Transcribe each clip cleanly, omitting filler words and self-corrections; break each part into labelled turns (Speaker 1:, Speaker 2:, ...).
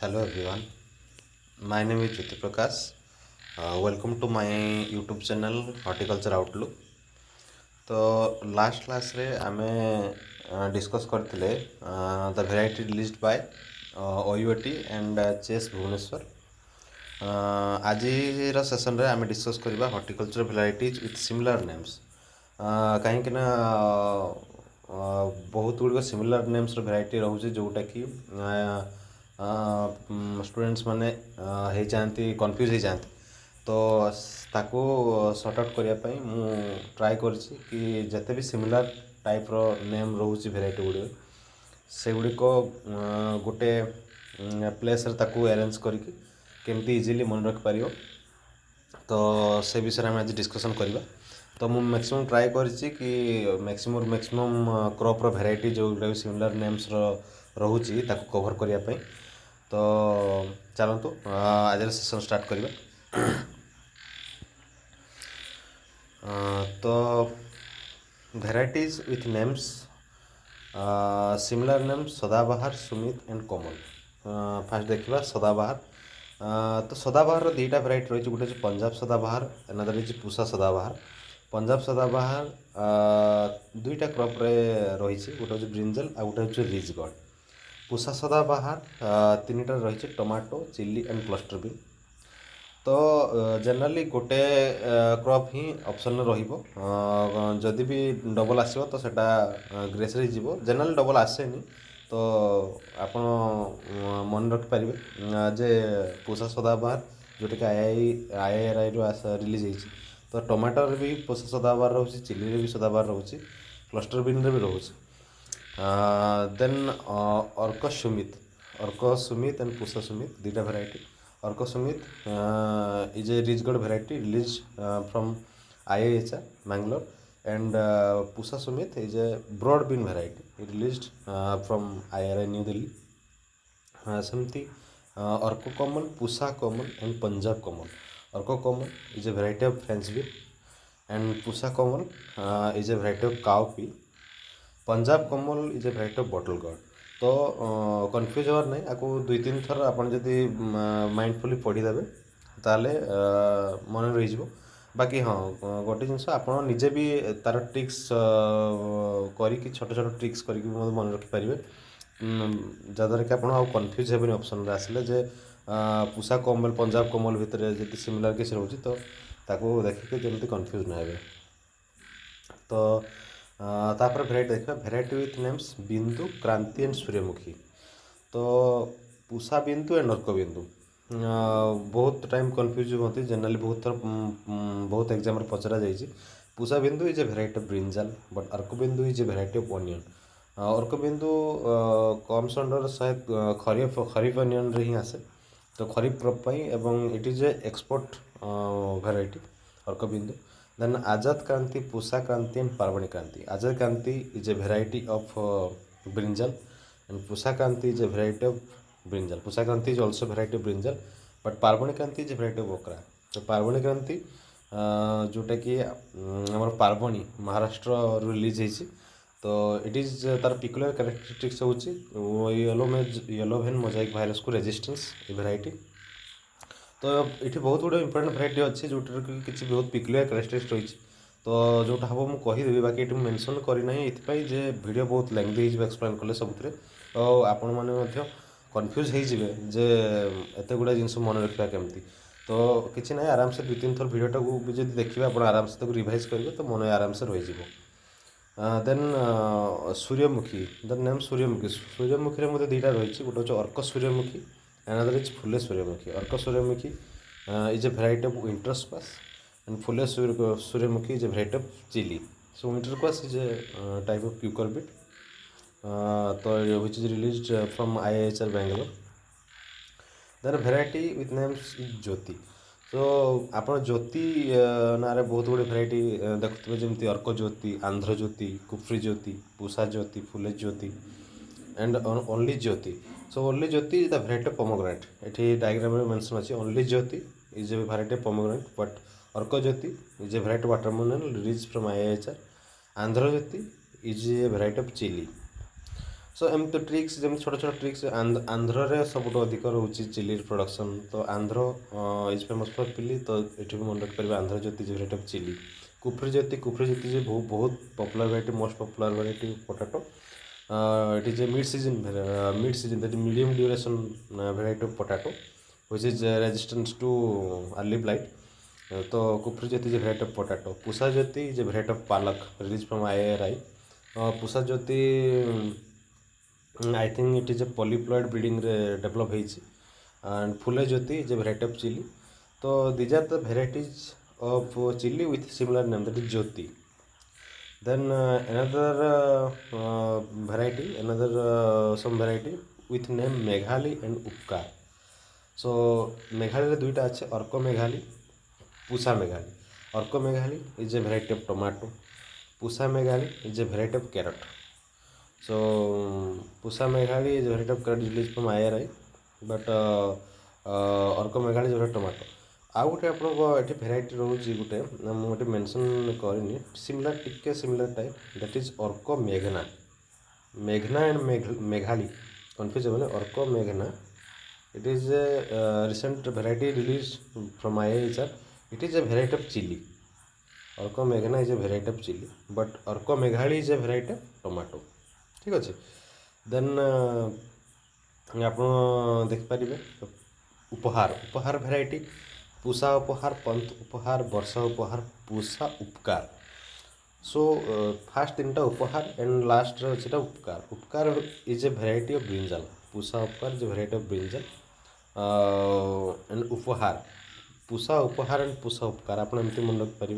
Speaker 1: Hello everyone, my name is Jyoti Prakash. Welcome to my YouTube channel Horticulture Outlook. तो last class रे आमे discuss करथिले the variety released by OUAT and CHES Bhubaneswar. आजिर session रे आमे discuss करबा horticulture varieties with similar names. कहीं ना बहुत गुड़िक सिमिलर नेम्स भेराइटी रोचे जोटा कि स्टूडेंट्स माने हो जाती कन्फ्यूज हो जाती. तो ताको सॉर्ट आउट करने मु ट्राई करछि कि जते भी सिमिलर टाइप रो नेम रोचे भेराइटी गुड़ी से गुड़िक गोटे प्लेस रे ताको अरेंज करके केमती इजीली मन रख पारियो. तो से विषय में आज डिस्कसन करवा. तो मु मैक्सिमम ट्राई करछि कि मैक्सिमम क्रॉप रो भेराइटी जो सिमिलर नेम्स रो रोची ताको कवर करने पे. तो चलतु आज सेशन स्टार्ट करवा. तो भेराइटीज विथ नेम्स सिमिलर नेम्स सदाबहार, सुमित एंड कमल. फास्ट देखा सदाबहार. तो सदाबहार दुईटा भेराइटी रही. गोटे पंजाब सदाबहार, अनदर इज पूषा सदाबहार. पंजाब सदाबहार दुईटा क्रॉप रे रही. गोटे ब्रिंजल आ गोटे रिजगढ़. पूषा सदाबहार तीन रही tomato, chili and cluster bean. तो जनरली गोटे क्रॉप ही ऑप्शन रही भी डबल आसो तो सेटा ग्रेसरी जीवो. जनरली डबल आसेनी तो आप मन रखिपारे जे पूषा सदाबहार जोटा कि IIRI रिलीज होती. तो टमाटर भी पूषा सदाबहार रोचे, चिली भी सदाबहार रोचे, क्लस्टर बीन भी रोचे. देन अर्क सुमित एंड पूषा सुमित दुईटा भेराइटी. अर्क Sumit is a Ridgegard variety released from IIHR Bangalore, and Pusa Sumit is a broad bean variety released from IRI New Delhi. Samti Orko common, Pusa common and Punjab common. Orko common is a variety of French bean, and Pusa common is a variety of cow pea. Punjab Kamal is a variety of बटल God. तो confuse हबार ना. आपको दुई तीन थर आपन जदि माइंडफुली पढ़ीदेवे ताले मन रही. बाकी हाँ गोटे जिनस आप निजे भी तार ट्रिक्स करी छोट छोट ट्रिक्स करके मन रखिपारे जहाँद्वारा कि आप कन्फ्यूज हेबे ऑप्शन आसिले जे पूषा कमल पंजाब कमल भितर जी सिमिलर किसी रोचे तो ताको देखिए जमी कन्फ्यूज ना हे. तो तापर भेराइटी देखा. भेराइटी विथ नेम्स बिंदु, क्रांति एंड सूर्यमुखी. तो पूषा बिंदु एंड अर्क बिंदु बहुत टाइम कन्फ्यूज होती. जनरली बहुत थर बहुत एग्जाम पचरा जाइए. पूषा बिंदु is a variety of brinjal, but अर्क बिंदु is a variety of onion. अर्क बिंदु कम्स अंडर शायद खरीफ अनियन रे ही आसे. तो खरीफ क्रॉप एवं it is A export variety अर्क बिंदु. Then Azad Kranti, Pusa Kranti and Parvani Kranti. Azad Kranti is a variety of brinjal, and Pusa Kranti is a variety of brinjal. Pusa Kranti is also a variety of brinjal, but Parvani Kranti is a variety of okra. तो पार्वणी क्रांति जोटा कि आम पार्वणी Maharashtra release होती. तो it is तार peculiar characteristics हूँ yellow भेन मोजाइक भाइरस को रेजिस्टेंस ए भेराइटी. तो ये बहुत गुड इंपोर्टेंट भेराइटी अच्छी जोटर कि बहुत पिकुलर कैरेक्टरिस्टिक्स रही. तो जोटा हम मुझे कहीदेवी बाकी ये मेंशन करना ये जे वीडियो बहुत लेंथी हो एक्सप्लेन कले सबुत. तो आपण मैंने कन्फ्यूज होजे एत गुड़ा जिन मन रखा केमती. तो किसी ना आराम से दुई तीन थर भिडटा को भी जब देखिए आप आराम से रिवाइज करेंगे तो मन आराम से रही. देन सूर्यमुखी. द नेम सूर्यमुखी. सूर्यमुखी में दुईटा रही. गोटे हूँ अर्क सूर्यमुखी, another is Phule Suryamukhi. Orka Suryamukhi is a variety of winter squash, and Phule Suryamukhi is a variety of chili. So winter squash is a type of cucurbit, which is released from IIHR Bangalore. Then a variety with names is Jyoti. So आप ज्योति ना बहुत गुड़े variety देखुए जमी Arka Jyoti, Andhra Jyoti, Kufri Jyoti, Pusa Jyoti, Phule Jyoti and only Jyoti. So only Jyoti is the variety of pomegranate. ये diagram में mention अच्छी. Only Jyoti is a variety of pomegranate, but Orka Jyoti is a variety of watermelon released from IIHR. Andhra Jyoti is a variety of chili. So एम तो tricks जमी छोट छोट tricks Andhra रे सबुठ अधिक रोचे चिली प्रोडक्शन तो Andhra is famous for chilli तो ये मन रखिपारे Andhra Jyoti variety of chilli Kufri Jyoti जे बहुत popular variety most popular variety potato it is a mid season that medium duration variety of potato which is resistance to early blight तो Kufri Jyoti is variety of potato Pusa Jyoti is a variety of palak release from IIRI Pusa Jyoti I think it is a polyploid breeding develop ହେଇଛି and Phule Jyoti is a variety of chili. So these are the varieties of chili with similar name that is Jyoti. Then some variety with name Meghali and Upkar. So Meghali रे दुईटा আছে Orco Meghali, Pusa Meghali. Orco Meghali is a variety of tomato. Pusa Meghali is a variety of carrot. So Pusa Meghali is a variety of carrot released from IRI, but Orco Meghali is a variety of tomato. ଆଉ ଗୋଟେ ଆପଣଙ୍କ ଏଠି variety ରହୁଛି ଗୋଟେ ମୁଁ ଏଠି mention କରିନି similar ଟିକେ similar type that is Arka ମେଘନା ଆଣ୍ଡ ମେଘାଳି କନଫ୍ୟୁଜ୍ ହେବନି ଅର୍କ ମେଘନା it is a recent variety release from IIHR it is a variety of chilli Arka ମେଘନା is a variety of chilli but Arka Meghali is a variety of tomato ଠିକ୍ ଅଛି ଦେନ୍ ଆପଣ ଦେଖିପାରିବେ ଉପହାର variety Pusa उपहार पंत उपहार वर्षा उपहार पूसा उपकार सो फास्ट तीन Upahar and last Upkar is a variety of brinjal Pusa Upkar is a variety of brinjal and Upahar Pusa उपहार एंड पूसा उपकार आप मन रखिपारे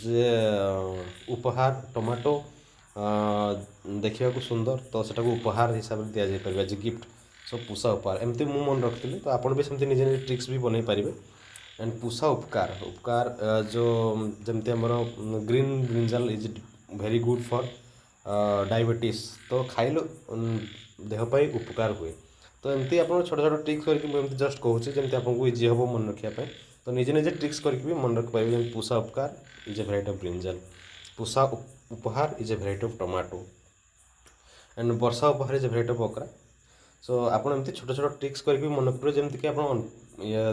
Speaker 1: जे उपहार टमाटो देखा सुंदर तो सेटा उपहार हिसाब से दि जापर as a gift so Pusa Upahar एमती मु मन रखी तो आपड़ भी सेमती निजे निजे ट्रिक्स भी बनई पारे एंड पूसा उपकार जो जमती आमर green brinjal is very good for diabetes तो खाइल देहपाई उपकार हुए तो एमती आप छोट छोट ट्रिक्स करके जस्ट कहूँ जमी आपको इजी हम मन रखापी तो निजे निजे ट्रिक्स करके मन रखिपारे Pusa Upkar is a variety of brinjal Pusa Upahar is a variety of tomato and Varsha Upahar is a variety of ओकरा सो आपड़ एमती छोट छोट ट्रिक्स करके मन रखिए जमीक आप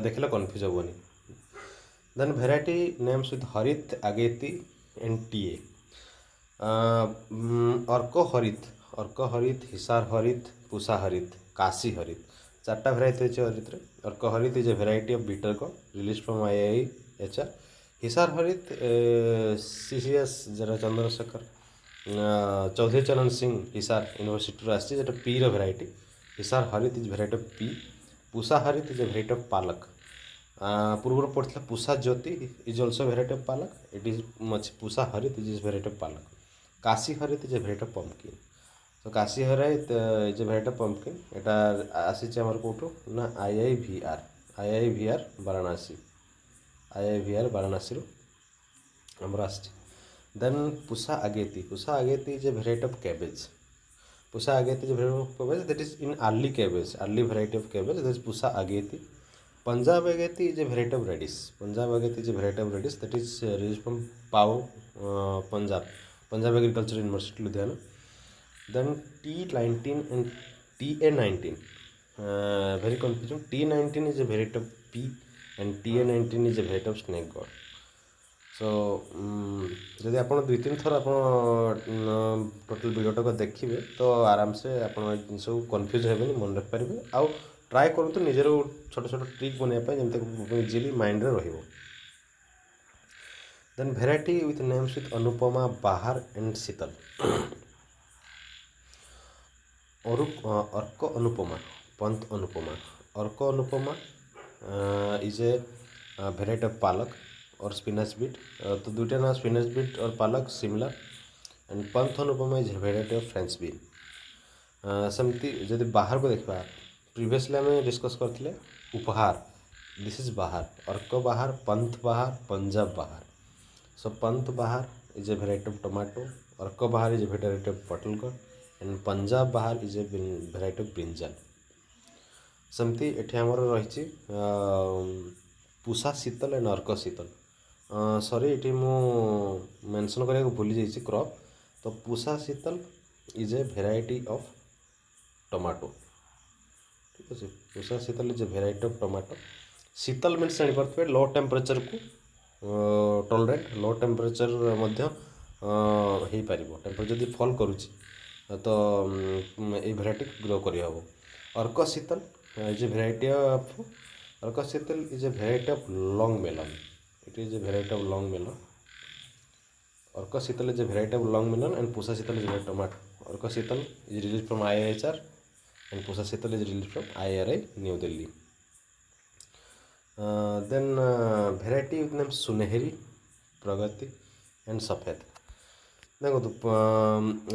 Speaker 1: देखले कन्फ्यूज हेनी देन भेराइटी नेम्स विथ हरित आगेती एंड टीए अर्क हरित हिसार हरित पूसा हरित काशी हरित चार्टा भेराइटी अच्छे हरित अर्क हरित is a variety of bitter को रिलीज फ्रॉम IIHR हिसार हरित CCS जरा चंद्रशेखर चौधरी चरण सिंह हिसार यूनिवर्सिटी आसी पी भेराइटी हिसार हरित is variety of P Pusa हरित इज ए भेराइटी ऑफ पालक पूर्व पढ़ा पूसा ज्योति इज ऑल्सो भेराइटी ऑफ पालक इट इज मच पूसा हरित इज भेराइटी ऑफ पालक काशी हरित is a variety of pumpkin तो काशी हरित is a variety of pumpkin एटा आसी कौटू ना IIVR वाराणसी आमर आस then Pusa Ageti is a variety of cabbage Pusa Ageti is variety of cabbage that is in early variety of cabbage that is Pusa Ageti Punjab Ageti is a variety of radish that is released from Pau Punjab Agriculture University Ludhiana then T19 and TA19 very confusing T19 is a variety of pea and TA19 is a variety of snake gourd सो जदि आप दुई तीन थर आप total वीडियोटा को देखिए तो आराम से आप जिन कन्फ्यूज हेबे मन रखिपारे आउ ट्राए करूँ तो निजर छोट छोट ट्रिक बनवाई जमी इजिली माइंड रे रहिबो then variety with names with Anupama Bahar and Sheetal Arka Anupama Pant Anupama Arka Anupama is a variety of palak और स्पिनच बीट तो दुईटा ना स्पिनच बीट और पालक सिमिलर एंड पंथ Anupama is variety of French bean सेमती जदि बाहर को देखा प्रीवियसली आम डिस्कस करते उपहार दिस इज बाहर अर्क बाहर पंथ बाहर पंजाब बाहर सो पंथ बाहर is a variety of tomato अर्क बाहर इज ए भेराइटी ऑफ पटल गोड एंड पंजाब बाहर is a variety of brinjal सेमती एठी हमर रही पूसा शीतल एंड अर्क शीतल सॉरी ये मेंशन करने भूली जाइए क्रॉप तो Pusa Sheetal is a variety of tomato. ठीक अच्छे Pusa Sheetal is a variety of tomato. शीतल मीन्स जापर लो टेम्परेचर को टॉलरेट लो टेम्परेचर हो पार टेम्परेचर जब फॉल करुच्ची तो ये भेराइटी ग्रो करहब। Arka Sheetal is a variety of Arka Sheetal is a variety of long melon. It is a variety of long melon. Arka Sheetal is a variety of long melon and Pusa Sheetal is a tomato. Arka Sheetal is release from IIHR and Pusa Sheetal is released from IRI New Delhi. Then variety with name Sunehri, Pragati and Safed. देखो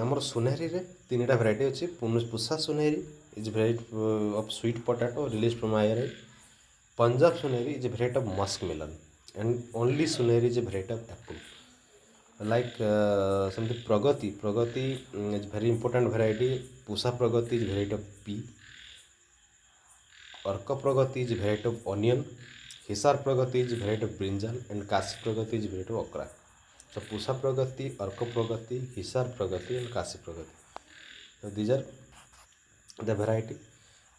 Speaker 1: आमर सुनेहरी रे तीन टा variety अच्छी। Pusa Sunehri is variety of sweet potato release from IRI। Punjab Sunehri is a variety of musk melon and only Sunehri is a variety of apple. Like समथि Pragati is very important variety. Pusa Pragati is variety of pea. Arka Pragati is variety of onion. Hisar Pragati is variety of brinjal and Kashi Pragati is variety of okra। So Pusa Pragati, Arka Pragati, Hisar Pragati and Kashi Pragati, so these are the variety.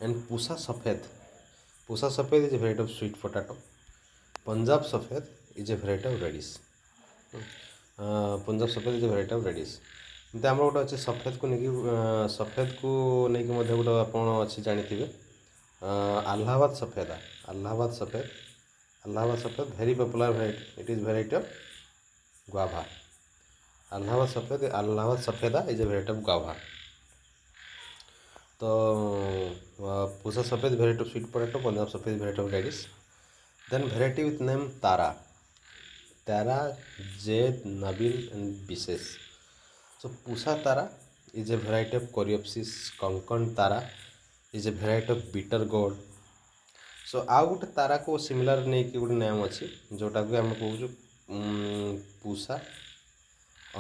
Speaker 1: And पूषा सफेद is a variety of sweet potato. Punjab सफेद is a variety of radish. Punjab Safed is a variety of radish. एमती आम गोटे अच्छे सफेद को नहीं गोटे आप अच्छी जानी Allahabad Safed very popular variety. It is variety of guava. Allahabad Safeda is a variety of guava. तो Pusa Safed variety of sweet potato, Punjab Safed variety of radish. Then variety with name Tara जेद नबील and Vishesh. So Pusa Tara is a variety of coreopsis. Kankan Tara is a variety of bitter gourd. So आउ गोटे तारा को similar नहीं कि गोटे नाम अच्छी जोटा को आम कहूँ Pusa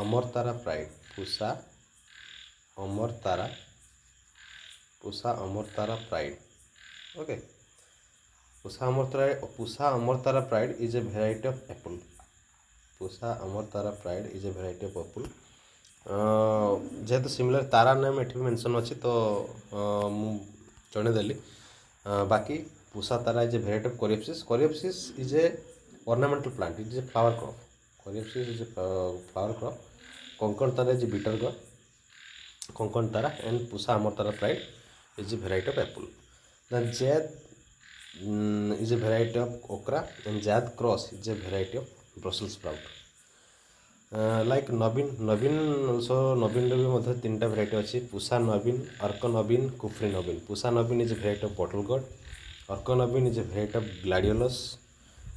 Speaker 1: Amar Tara pride. Pusa Amar Tara pride. Okay, Pusa Amar Tara pride is a variety of apple. Pusa Amar Tara pride is a variety of apple. जेहेतु सिमिलर तारा नाम एठी मेंशन अच्छी तो जनईदेली। बाकी Pusa Tara is a variety of coreopsis. Coreopsis is a ornamental plant. It is a flower crop. Coreopsis is a flower crop. Konkan tara is a bitter gourd. Konkan tara and Pusa amar tara pride is a variety of apple. Then Jad is a variety of okra and Jad cross is a variety of Brussels sprout. Like Navin also Navin भी मतलब तीन टा variety अच्छी। Pusa Navin, Arka Navin, Kufri Navin. Pusa Navin is a variety of bottle gourd. Arka Navin is a variety of gladiolus.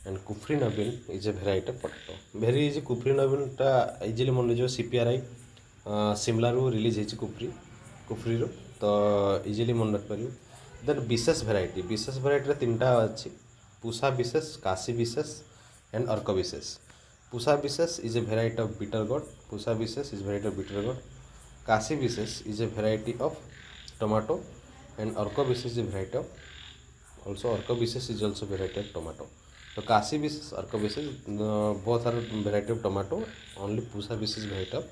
Speaker 1: And Kufri Naveen is a variety of potato. Very easy Kufri Naveen टा easily मन रही CPRI सिमला release होती कुफ्री तो easily मन रखिपर। Then विशेष variety तीन टा अच्छी। पूषा विशेष, Kashi Vishesh and Arka Vishesh. Pusa Vishesh is a variety of bitter gourd. Pusa Vishesh is variety of bitter gourd. Kashi Vishesh is a variety of tomato and Arka Vishesh is a variety of also Arka Vishesh is also variety of tomato. तो काशी विशेष, अर्क विशेष both are variety of tomato. Only Pusa wishes variety of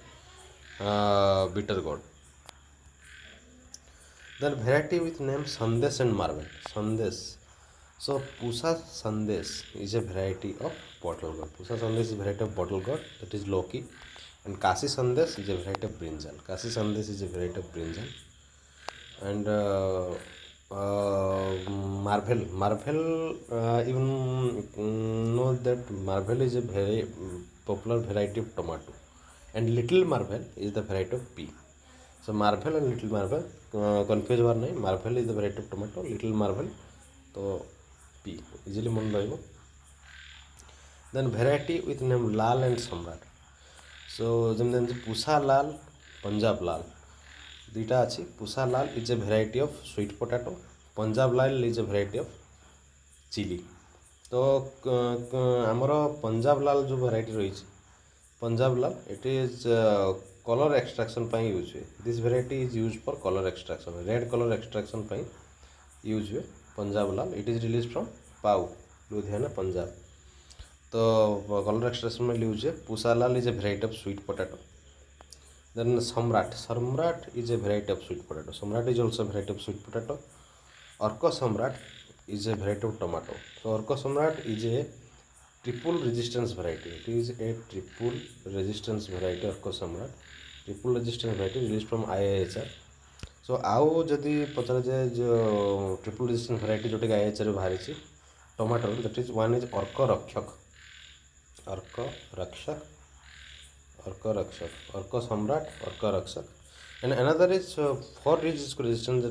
Speaker 1: bitter gourd. Then variety with name Sandesh and Marvel. Sandesh. So Pusa Sandesh is a variety of bottle gourd. Pusa Sandesh is a variety of bottle gourd, that is Loki. And Kashi Sandesh is a variety of brinjal. Kashi Sandesh is a variety of brinjal. And Marvel, even know that Marvel is a very popular variety of tomato, and Little Marvel is the variety of pea. So Marvel and Little Marvel confuse war nahi. Marvel is the variety of tomato, Little Marvel तो pea easily मन रहिबो. Then variety with name Lal and Samrat. So जेमते पूषा लाल, पंजाब लाल दुईटा अच्छी. Pusa Lal is a variety of sweet potato. Punjab Lal is a variety of chilli. तो आमर पंजाब लाल जो variety रही Punjab Lal it is colour extraction use हुए. This variety is use for colour extraction, red colour extraction use हुए Punjab Lal. It is release from PAU, Ludhiana, Punjab. तो colour extraction में use है. Pusa Lal is a variety of sweet potato. Then Samrat. Samrat is a variety of sweet potato. Samrat is also a variety of sweet potato. Orko Samrat is a variety of tomato. So Orko Samrat is a triple resistance variety. It is a triple resistance variety Orko Samrat. Triple resistance variety released from IIHR. So आउ जदि पचराए जो triple resistance variety जोटा कि IIHR बाहरी टमाटर that is one is अर्क रक्षक अर्क रक्षक अर्क रक्षक अर्क Samrat Arka Rakshak and another is for disease को रेजिस्टेंट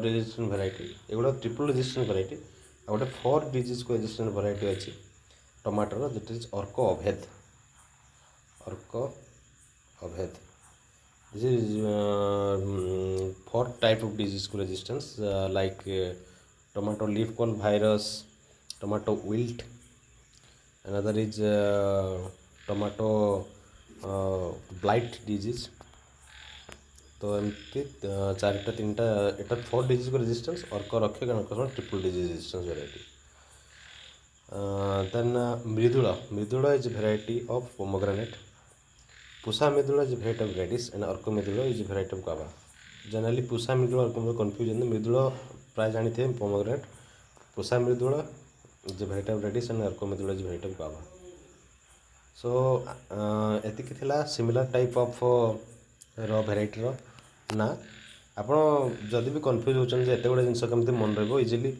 Speaker 1: रेजिस्टेंट भेराइटी एगुड़ा ट्रिपल रेजिस्टेंट भेराइटी आ गोटे फॉर डिजीज को रेजिस्टेंट भेराइटी अच्छी टमाटर दैट इज अर्क अभेद अर्क अभेद this is four type of disease को resistance like tomato leaf call virus, tomato wilt, another is tomato blight disease. तो एमती चारिटा तीनटा एटा फोर डिजीज को resistance Arka Rakshak and triple disease resistance variety. Then Mridula is variety of pomegranate. Pusa Medula is a variety of radish and Orco Medula is a variety of guava. Generally, Pusa Medula are confusion. The Medula prize जानी pomegranate. Pusa Medula is a variety of radish and Orco Medula is a variety of guava. So, एतिक थिला similar type of raw variety रो ना आपण जदि भी confuse होचन जे एते गुडा जिंस केमते मन रहबो easily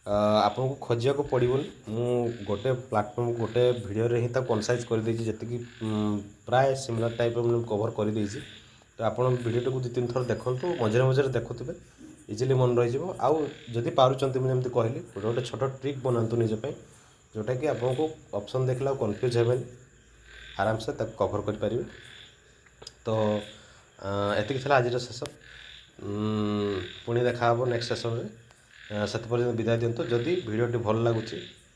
Speaker 1: आपन को खोजिया को पड़िबोन मु गोटे प्लेटफॉर्म गोटे वीडियो रे ही ता कंसाइज कर देछि जति कि प्राय सिमिलर टाइप ऑफ कवर कर देछि. तो आपण वीडियो को 2-3 थर देखंतु मझरे मझरे देखुतबे इजीली मन रहि जिवो. आउ जदि पारुचंती मु जेमति कहली गोटे छोट ट्रिक बनांतु निज पय जोटा कि आपन को ऑप्शन देखला कंफ्यूज हेबेन आराम से तक कवर कर पारिबे. तो एतिक थिला आज शेष पुणी देखा हबो नेक्स्ट सेशन रे. सेत पर्यंत विदाय दिंतु. जदि भिडियोटी भल लगुच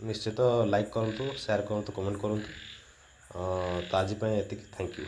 Speaker 1: निश्चित लाइक करूँ, शेयर करूँ, कमेंट करूँ. तो आज एतिक थैंक यू.